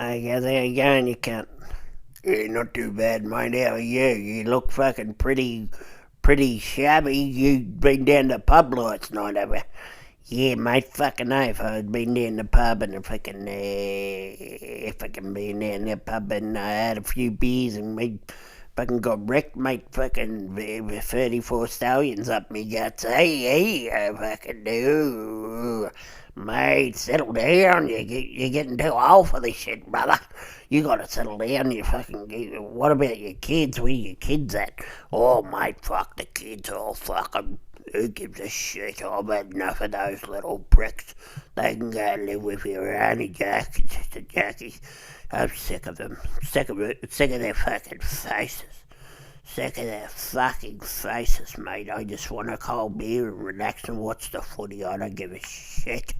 I guess there you going, you cunt. Yeah, not too bad, mate. How are you? You look fucking pretty shabby. You've been down the pub last night, have you? Yeah, mate, fucking oath. I've been down the pub and fucking been down the pub and I had a few beers and we fucking got wrecked, mate. Fucking 34 stallions up me guts. Hey, I fucking do. Mate, settle down. You're getting too old for this shit, brother. You gotta settle down. What about your kids? Where your kids at? Oh, mate, fuck the kids. Oh, fuck 'em. Who gives a shit? I've had enough of those little pricks. They can go and live with your auntie Jackie. I'm sick of them. Sick of their fucking faces. Sick of their fucking faces, mate. I just want a cold beer and relax and watch the footy. I don't give a shit.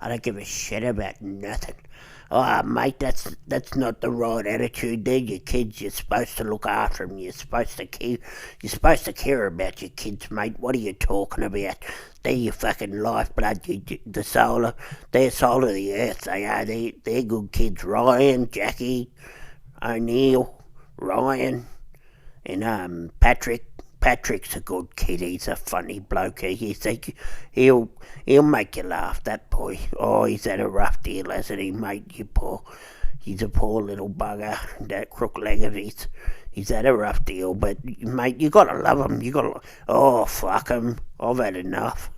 I don't give a shit about nothing. Oh, mate, that's not the right attitude. They're your kids. You're supposed to look after them. You're supposed to care about your kids, mate. What are you talking about? They're your fucking lifeblood. They're soul of the earth. They are. They're good kids. Ryan, Jackie, O'Neill, Ryan, and Patrick. Patrick's a good kid. He's a funny bloke. He'll make you laugh, that boy. Oh, he's had a rough deal, hasn't he, mate? He's a poor little bugger. That crook leg of his. He's had a rough deal, but mate, you gotta love him. Oh, fuck him. I've had enough.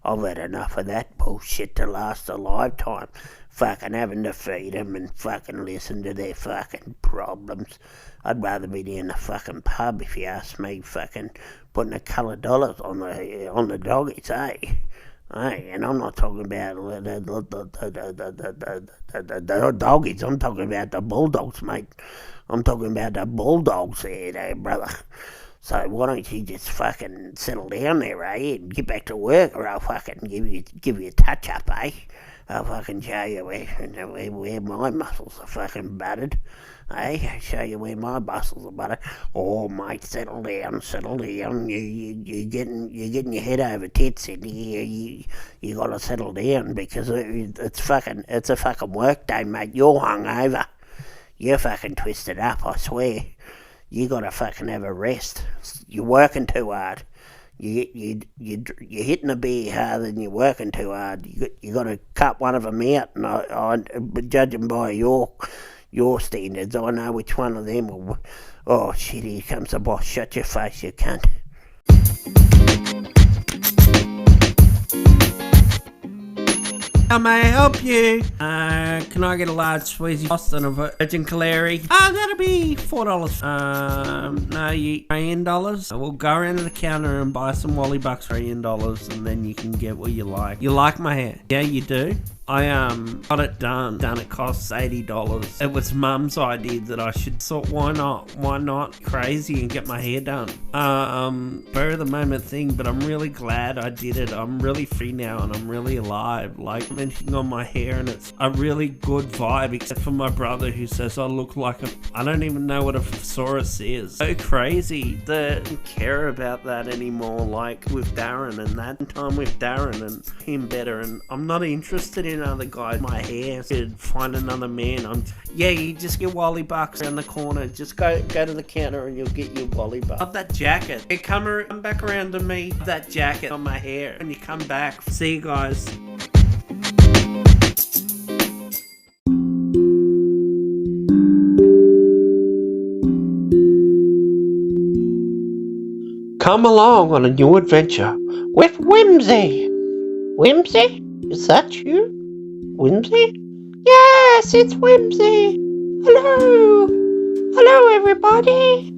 I've had enough of that bullshit to last a lifetime. Fucking having to feed them and fucking listen to their fucking problems. I'd rather be in the fucking pub, if you ask me, fucking putting a couple of dollars on the doggies, eh? Hey, and I'm not talking about the doggies. I'm talking about the bulldogs, mate. I'm talking about the bulldogs there, brother. So why don't you just fucking settle down there, eh, and get back to work, or I'll fucking give you a touch up, eh? I'll fucking show you where my muscles are fucking buttered. Hey, I'll show you where my muscles are buttered. Oh, mate, settle down. You're getting your head over tits, and you gotta settle down because it's a fucking work day, mate. You're hungover. You're fucking twisted up, I swear. You gotta fucking have a rest. You're working too hard. You're hitting a beer hard and you're working too hard. You got to cut one of them out. And judging by your standards, I know which one of them will. Oh shit! Here comes the boss. Shut your face, you cunt. How may I help you? Can I get a large squeezy Boston of Virgin Caleri? That'll be $4. No, $8. We'll go around to the counter and buy some Wally Bucks $8, and then you can get what you like. You like my hair? Yeah, you do? I got it done. It costs $80. It was Mum's idea that I should why not crazy and get my hair done. Spur of the moment thing, but I'm really glad I did it. I'm really free now and I'm really alive. Like mentioning on my hair, and it's a really good vibe, except for my brother who says I look like I don't even know what a thesaurus is. So crazy that I don't care about that anymore, like with Darren and that time with Darren and him better, and I'm not interested in other guys. My hair could find another man. You just get Wally Bucks around the corner. Just go to the counter and you'll get your Wally Bucks. Love that jacket. You come back around to me. That jacket on my hair, and you come back. See you guys. Come along on a new adventure with Whimsy. Whimsy? Is that you? Whimsy? Yes, it's Whimsy. Hello everybody.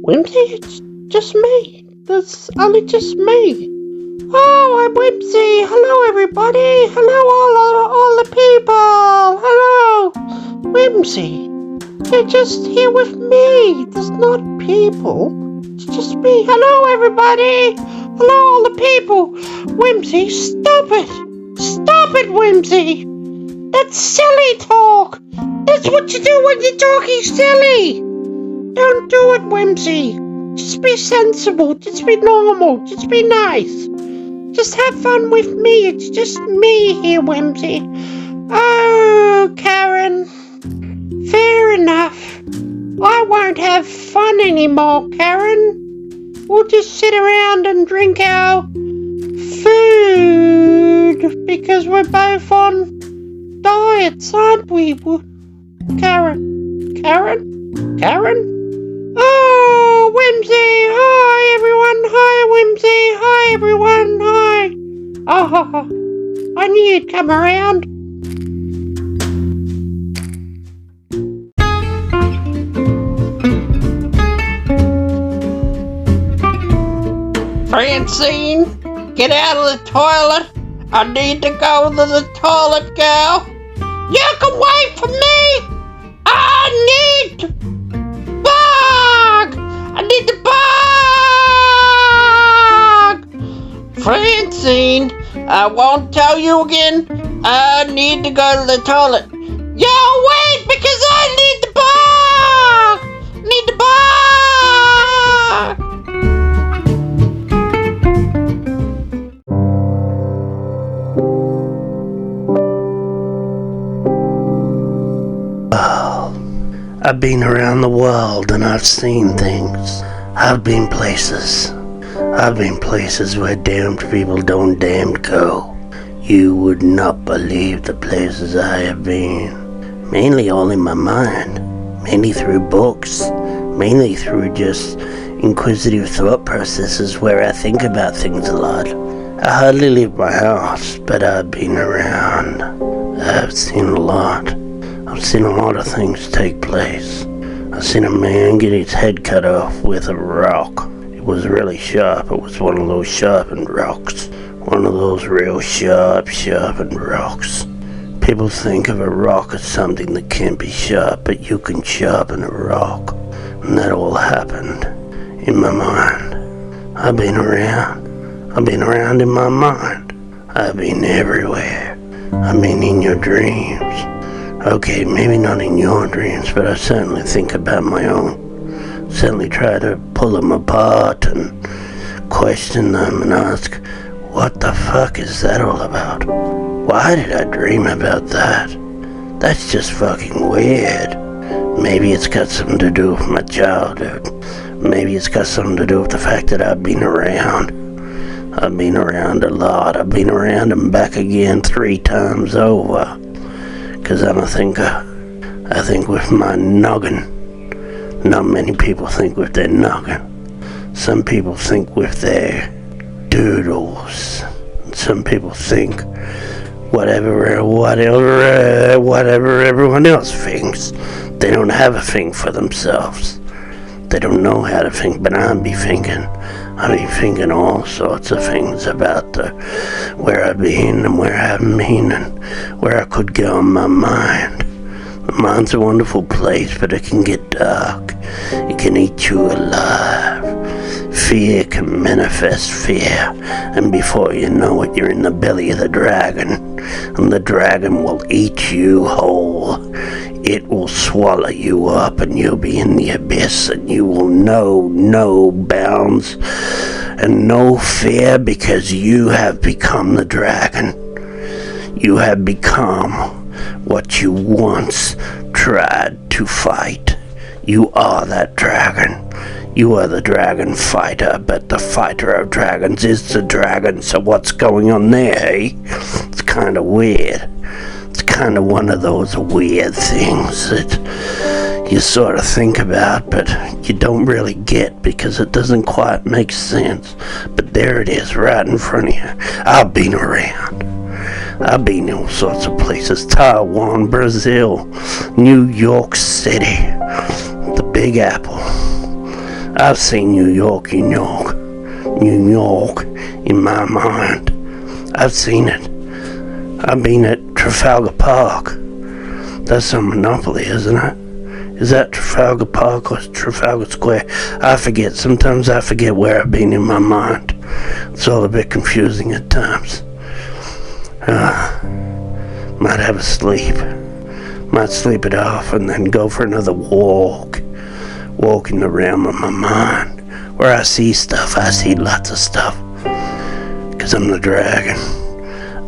Whimsy, it's just me. There's only just me. Oh, I'm Whimsy. Hello everybody. Hello all the people. Hello. Whimsy, you're just here with me. There's not people. It's just me. Hello everybody. Hello all the people. Whimsy, stop it. Stop it, Whimsy! That's silly talk! That's what you do when you're talking silly! Don't do it, Whimsy! Just be sensible, just be normal, just be nice. Just have fun with me, it's just me here, Whimsy. Oh, Karen. enough. I won't have fun anymore, Karen. We'll just sit around and drink our food because we're both on diets, aren't we? Karen? Oh, Whimsy! Hi, everyone! Hi, Whimsy! Hi, everyone! Hi! Oh, I knew you'd come around. Francine, get out of the toilet. I need to go to the toilet, girl. You can wait for me. I need to bug. I need to bug. Francine, I won't tell you again. I need to go to the toilet. Yo, wait, because I need to bug. Need to bug. I've been around the world and I've seen things. I've been places. I've been places where damned people don't damned go. You would not believe the places I have been. Mainly all in my mind. Mainly through books. Mainly through just inquisitive thought processes where I think about things a lot. I hardly leave my house, but I've been around. I've seen a lot. I've seen a lot of things take place. I've seen a man get his head cut off with a rock. It was really sharp. It was one of those sharpened rocks. One of those real sharpened rocks. People think of a rock as something that can't be sharp, but you can sharpen a rock. And that all happened in my mind. I've been around. I've been around in my mind. I've been everywhere. I've been in your dreams. Okay, maybe not in your dreams, but I certainly think about my own. Certainly try to pull them apart and question them and ask, what the fuck is that all about? Why did I dream about that? That's just fucking weird. Maybe it's got something to do with my childhood. Maybe it's got something to do with the fact that I've been around. I've been around a lot. I've been around and back again 3 times over. Because I'm a thinker. I think with my noggin. Not many people think with their noggin. Some people think with their doodles. Some people think whatever everyone else thinks. They don't have a thing for themselves. They don't know how to think, but I be thinking all sorts of things about where I've been and where I haven't been and where I could go in my mind. The mind's a wonderful place, but it can get dark. It can eat you alive. Fear can manifest fear, and before you know it, you're in the belly of the dragon, and the dragon will eat you whole. It will swallow you up, and you'll be in the abyss, and you will know no bounds and no fear, because you have become the dragon. You have become what you once tried to fight. You are that dragon. You are the dragon fighter, but the fighter of dragons is the dragon, so what's going on there, eh? It's kind of weird. It's kind of one of those weird things that you sort of think about, but you don't really get because it doesn't quite make sense. But there it is, right in front of you. I've been around. I've been in all sorts of places. Taiwan, Brazil, New York City, the Big Apple. I've seen New York in my mind. I've seen it. I've been at Trafalgar Park. That's a monopoly, isn't it? Is that Trafalgar Park or Trafalgar Square? I forget. Sometimes I forget where I've been in my mind. It's all a bit confusing at times. Might have a sleep. Might sleep it off and then go for another walk. Walk in the realm of my mind. Where I see stuff. I see lots of stuff. Because I'm the dragon.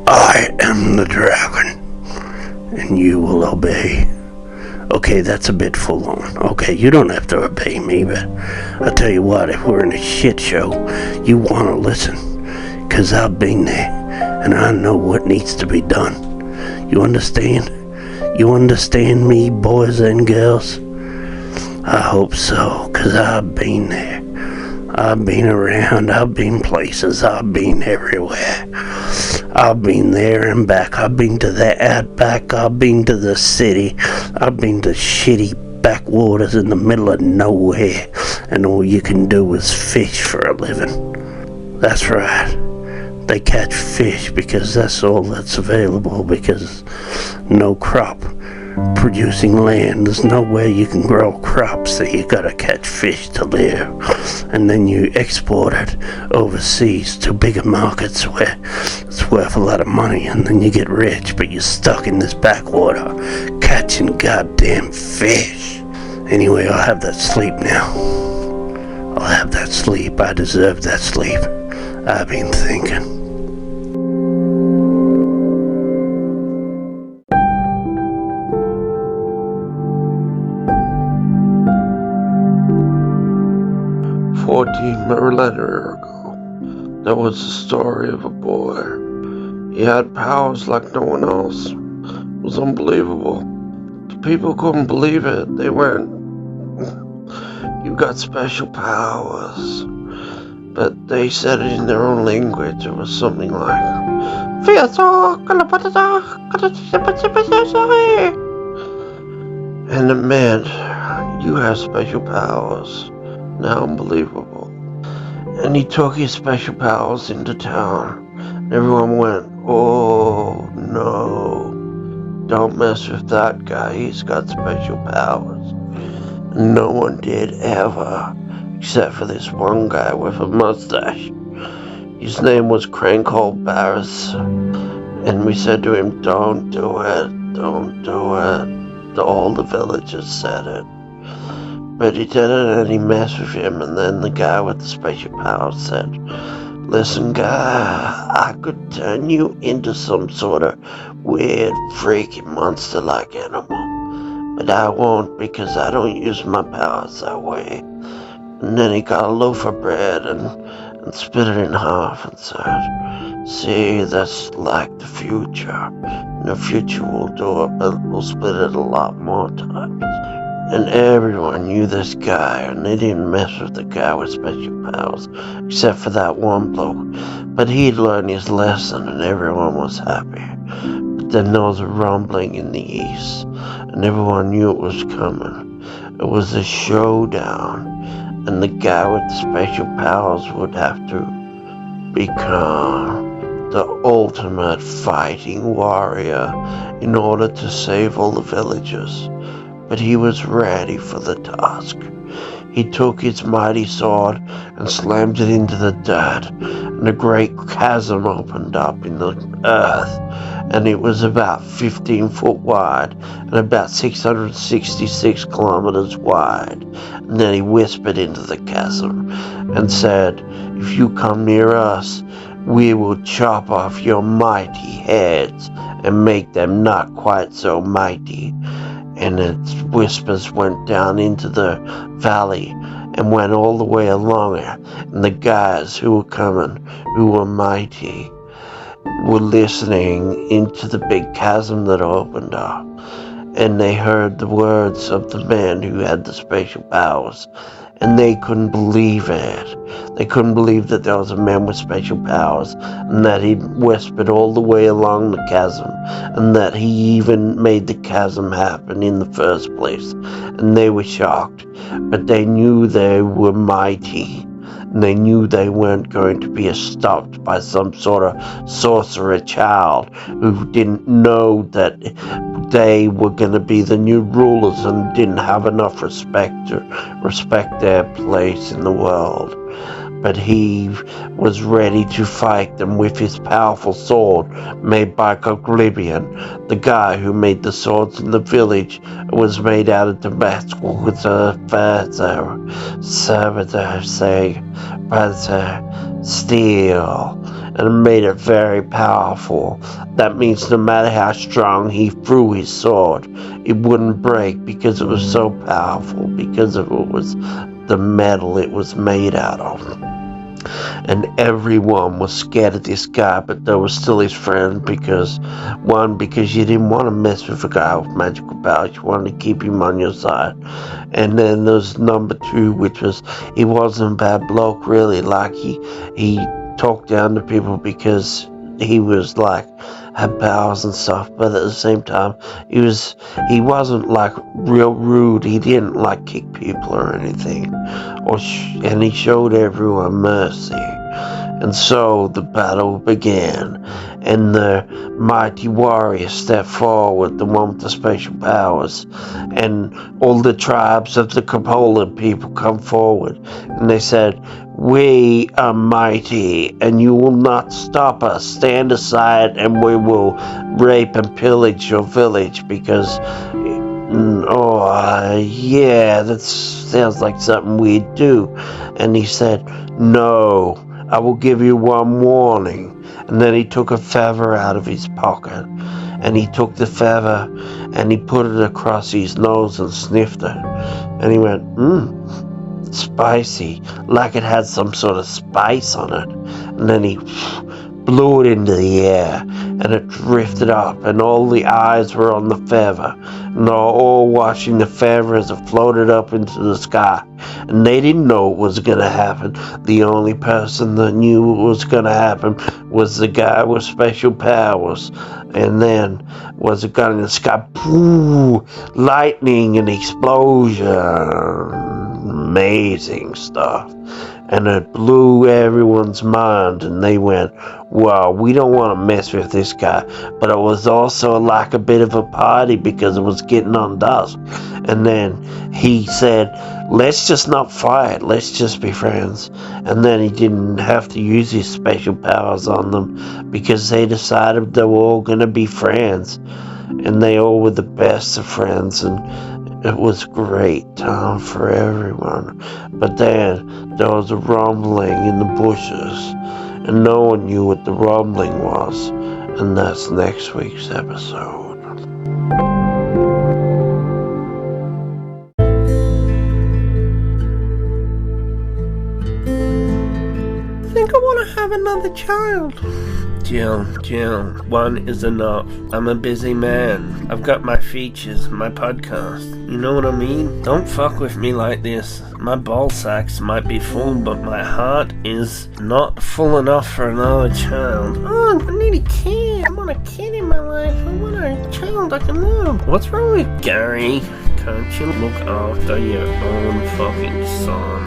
I am the dragon. And you will obey. Okay, that's a bit full on. Okay, you don't have to obey me, but I'll tell you what, if we're in a shit show, you want to listen. 'Cause I've been there, and I know what needs to be done. You understand? You understand me, boys and girls? I hope so, 'cause I've been there. I've been around, I've been places, I've been everywhere. I've been there and back. I've been to the outback, I've been to the city, I've been to shitty backwaters in the middle of nowhere, and all you can do is fish for a living. That's right. They catch fish because that's all that's available, because no crop producing land, there's nowhere you can grow crops, so you gotta catch fish to live, and then you export it overseas to bigger markets where it's worth a lot of money, and then you get rich, but you're stuck in this backwater catching goddamn fish. Anyway, I'll have that sleep now. I'll have that sleep. I deserve that sleep. I've been thinking. Millennia ago, there was a story of a boy. He had powers like no one else. It was unbelievable. The people couldn't believe it. They went, "You got special powers." But they said it in their own language. It was something like, and it meant, "You have special powers." Now unbelievable. And he took his special powers into town. And everyone went, "Oh no, don't mess with that guy, he's got special powers." And no one did ever, except for this one guy with a mustache. His name was Crankle Barris. And we said to him, "Don't do it, don't do it." All the villagers said it. But he did it, and he messed with him, and then the guy with the special powers said, "Listen, guy, I could turn you into some sort of weird, freaky monster-like animal, but I won't, because I don't use my powers that way." And then he got a loaf of bread and split it in half and said, "See, that's like the future. In the future we'll do it, but we'll split it a lot more times." And everyone knew this guy, and they didn't mess with the guy with special powers, except for that one bloke. But he'd learned his lesson, and everyone was happy. But then there was a rumbling in the east, and everyone knew it was coming. It was a showdown, and the guy with the special powers would have to become the ultimate fighting warrior in order to save all the villagers. But he was ready for the task. He took his mighty sword and slammed it into the dirt, and a great chasm opened up in the earth, and it was about 15 foot wide and about 666 kilometers wide. And then he whispered into the chasm and said, "If you come near us, we will chop off your mighty heads and make them not quite so mighty." And its whispers went down into the valley and went all the way along it. And the guys who were coming, who were mighty, were listening into the big chasm that opened up. And they heard the words of the man who had the special powers. And they couldn't believe it. They couldn't believe that there was a man with special powers, and that he whispered all the way along the chasm, and that he even made the chasm happen in the first place. And they were shocked, but they knew they were mighty, and they knew they weren't going to be stopped by some sort of sorcerer child who didn't know that they were going to be the new rulers and didn't have enough respect to respect their place in the world. But he was ready to fight them with his powerful sword made by Coglibian. The guy who made the swords in the village was made out of Damascus steel, and it made it very powerful. That means no matter how strong he threw his sword, it wouldn't break because it was so powerful, because of it was the metal it was made out of. And everyone was scared of this guy, but they were still his friend because you didn't want to mess with a guy with magical powers. You wanted to keep him on your side. And then there's number 2, which was he wasn't a bad bloke really. Like he talked down to people because he was like had powers and stuff, but at the same time he wasn't like real rude. He didn't like kick people or anything, and he showed everyone mercy. And so the battle began, and the mighty warrior stepped forward, the one with the special powers, and all the tribes of the Capolan people come forward, and they said, "We are mighty, and you will not stop us. Stand aside, and we will rape and pillage your village because, yeah, that sounds like something we'd do." And he said, "No, I will give you one warning." And then he took a feather out of his pocket, and he took the feather and he put it across his nose and sniffed it, and he went, spicy, like it had some sort of spice on it. And then he blew it into the air, and it drifted up, and all the eyes were on the feather, and they were all watching the feather as it floated up into the sky. And they didn't know what was going to happen. The only person that knew what was going to happen was the guy with special powers. And then was it got in the sky, boom, lightning and explosion, amazing stuff. And it blew everyone's mind, and they went, "Wow, we don't want to mess with this guy." But it was also like a bit of a party because it was getting on dusk. And then he said, "Let's just not fight, let's just be friends." And then he didn't have to use his special powers on them because they decided they were all going to be friends. And they all were the best of friends, and it was a great time for everyone. But then there was a rumbling in the bushes, and no one knew what the rumbling was. And that's next week's episode. I think I want to have another child. Jill, one is enough. I'm a busy man. I've got my features, my podcast. You know what I mean? Don't fuck with me like this. My ball sacks might be full, but my heart is not full enough for another child. Oh, I need a kid. I want a kid in my life. I want a child I can love. What's wrong with Gary? Can't you look after your own fucking son?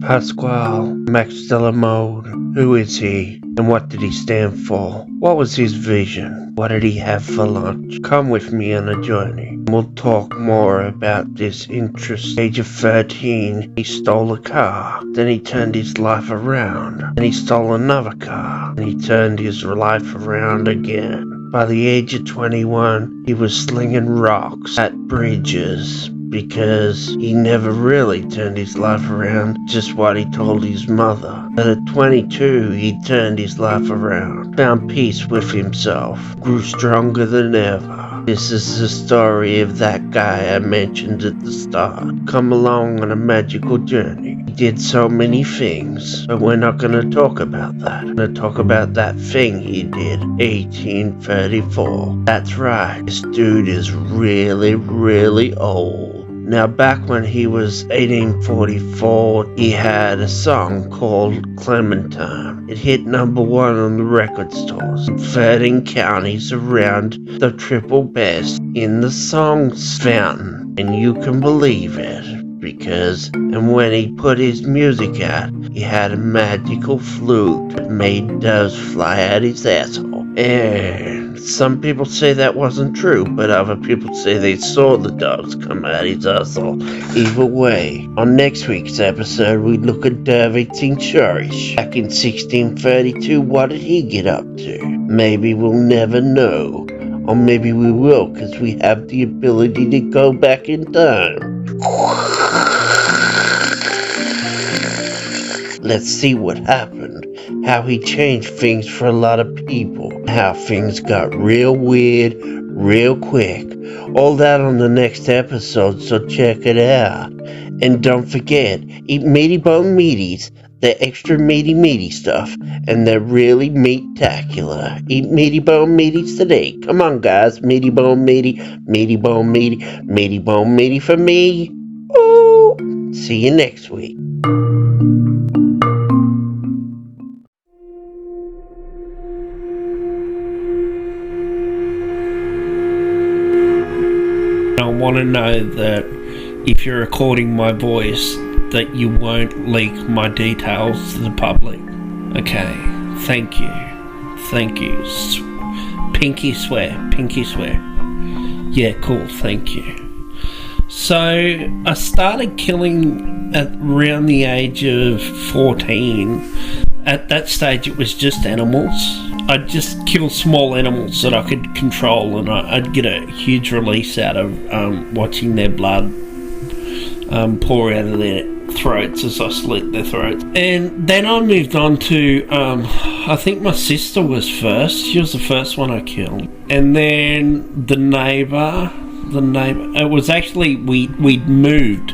Pasquale Max Delamode. Who is he, and what did he stand for? What was his vision? What did he have for lunch? Come with me on a journey. We'll talk more about this interest. Age of 13, he stole a car. Then he turned his life around. Then he stole another car. And he turned his life around again. By the age of 21, he was slinging rocks at bridges, because he never really turned his life around, just what he told his mother. But at 22, he turned his life around, found peace with himself, grew stronger than ever. This is the story of that guy I mentioned at the start. Come along on a magical journey. He did so many things, but we're not going to talk about that. We're going to talk about that thing he did, 1834. That's right, this dude is really, really old. Now, back when he was 1844, he had a song called Clementine. It hit number 1 on the record stores in 13 counties around the Triple Best in the Songs Fountain. And you can believe it, because when he put his music out, he had a magical flute that made doves fly out his asshole. And some people say that wasn't true, but other people say they saw the doves come out his asshole. Either way, on next week's episode, we look at David Cherish. Back in 1632, what did he get up to? Maybe we'll never know. Or maybe we will, because we have the ability to go back in time. Let's see what happened, how he changed things for a lot of people, how things got real weird, real quick. All that on the next episode, so check it out. And don't forget, eat meaty bone meaties. They're extra meaty stuff, and they're really meat-tacular. Eat meaty bone meaties today. Come on, guys. Meaty bone meaty bone meaty for me. Ooh. See you next week. I want to know that if you're recording my voice, that you won't leak my details to the public. Okay, thank you. Pinky swear. Yeah, cool, thank you. So, I started killing at around the age of 14. At that stage, it was just animals. I'd just kill small animals that I could control, and I'd get a huge release out of watching their blood pour out of their throats as I slit their throats. And then I moved on to, I think my sister was first. She was the first one I killed. And then the neighbour, it was actually, we'd moved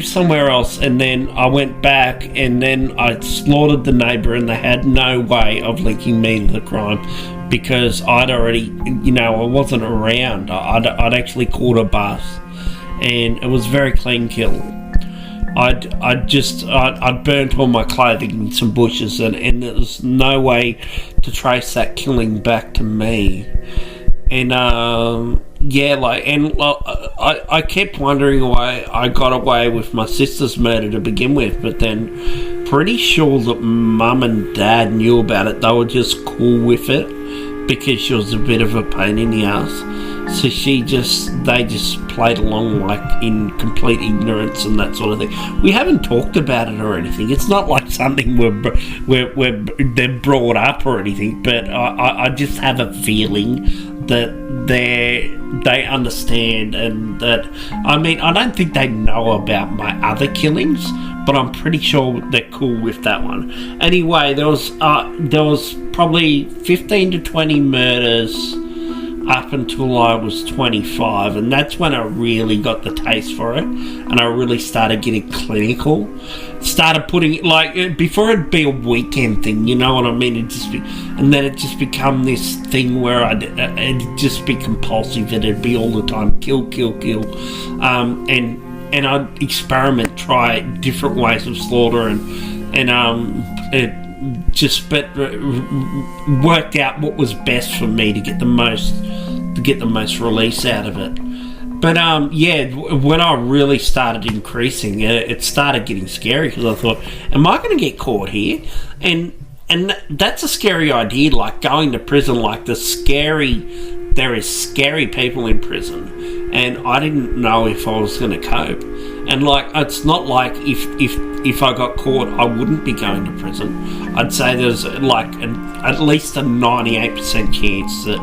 somewhere else, and then I went back, and then I slaughtered the neighbour, and they had no way of linking me to the crime because I'd already, I wasn't around. I'd actually caught a bus, and it was a very clean kill. I'd burnt all my clothing in some bushes, and there was no way to trace that killing back to me. And I kept wondering why I got away with my sister's murder to begin with, but then pretty sure that Mum and Dad knew about it. They were just cool with it because she was a bit of a pain in the ass. So they just played along like in complete ignorance and that sort of thing. We haven't talked about it or anything. It's not like something they're brought up or anything, but I just have a feeling that they understand, and that, I don't think they know about my other killings, but I'm pretty sure they're cool with that one. Anyway, there was probably 15 to 20 murders up until I was 25, and that's when I really got the taste for it, and I really started getting clinical. Started putting it, before it'd be a weekend thing, you know what I mean? And then it just become this thing where it'd just be compulsive. It'd be all the time kill, and I'd experiment, try different ways of slaughter, and it just worked out what was best for me to get the most release out of it. But when I really started increasing, it started getting scary, because I thought, am I going to get caught here? And that's a scary idea, like going to prison. Like there is scary people in prison, and I didn't know if I was going to cope. And it's not like if I got caught, I wouldn't be going to prison. I'd say there's at least a 98% chance that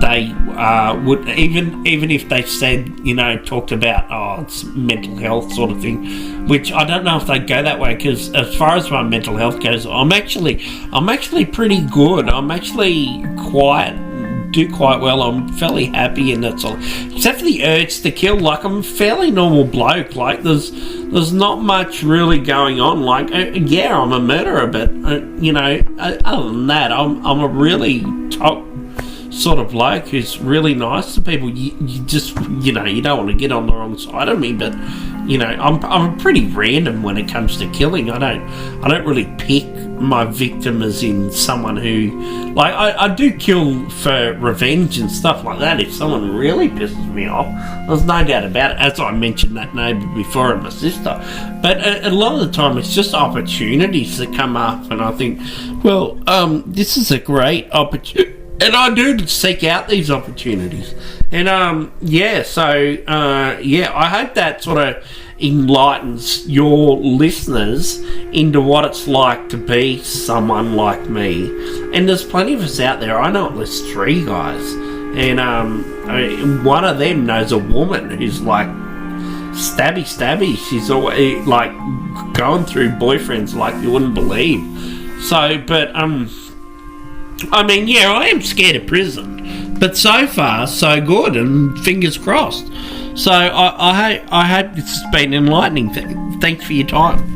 they would, even if they said, talked about, it's mental health sort of thing, which I don't know if they go that way, because as far as my mental health goes, I'm actually pretty good. I'm actually do quite well. I'm fairly happy, and that's all. Except for the urge to kill. I'm a fairly normal bloke. There's not much really going on. I'm a murderer, but other than that, I'm a really top sort of bloke who's really nice to people. You just you don't want to get on the wrong side of me, but I'm pretty random when it comes to killing. I don't really pick my victim as in someone who, I do kill for revenge and stuff like that if someone really pisses me off. There's no doubt about it, as I mentioned that neighbour before and my sister. But a lot of the time it's just opportunities that come up, and I think, well, this is a great opportunity. And I do seek out these opportunities. And, I hope that sort of enlightens your listeners into what it's like to be someone like me. And there's plenty of us out there. I know at least 3 guys. And one of them knows a woman who's stabby. She's always like going through boyfriends like you wouldn't believe. So, but I mean, yeah, I am scared of prison, but so far so good, and fingers crossed. So I hope this has been enlightening. Thanks for your time.